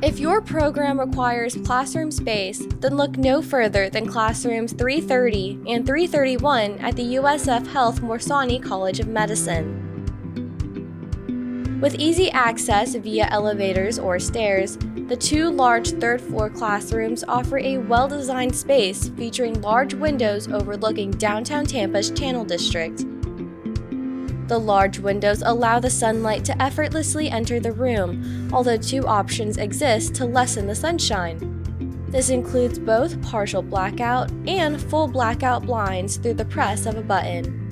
If your program requires classroom space, then look no further than classrooms 330 and 331 at the USF Health Morsani College of Medicine. With easy access via elevators or stairs, the two large third-floor classrooms offer a well-designed space featuring large windows overlooking downtown Tampa's Channel District. The large windows allow the sunlight to effortlessly enter the room, although two options exist to lessen the sunshine. This includes both partial blackout and full blackout blinds through the press of a button.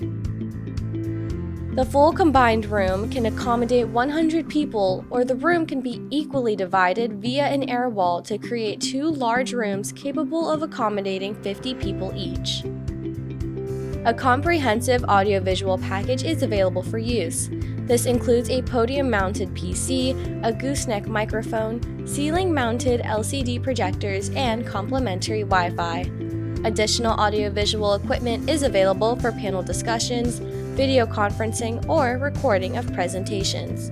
The full combined room can accommodate 100 people, or the room can be equally divided via an air wall to create two large rooms capable of accommodating 50 people each. A comprehensive audiovisual package is available for use. This includes a podium-mounted PC, a gooseneck microphone, ceiling-mounted LCD projectors, and complimentary Wi-Fi. Additional audiovisual equipment is available for panel discussions, video conferencing, or recording of presentations.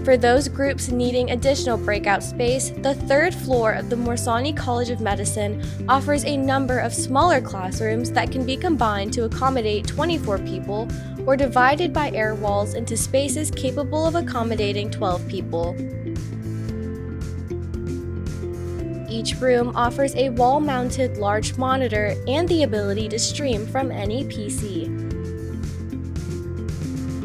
For those groups needing additional breakout space, the third floor of the Morsani College of Medicine offers a number of smaller classrooms that can be combined to accommodate 24 people or divided by air walls into spaces capable of accommodating 12 people. Each room offers a wall-mounted large monitor and the ability to stream from any PC.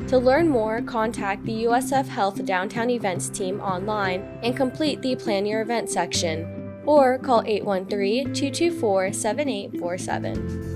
To learn more, contact the USF Health Downtown Events team online and complete the Plan Your Event section, or call 813-224-7847.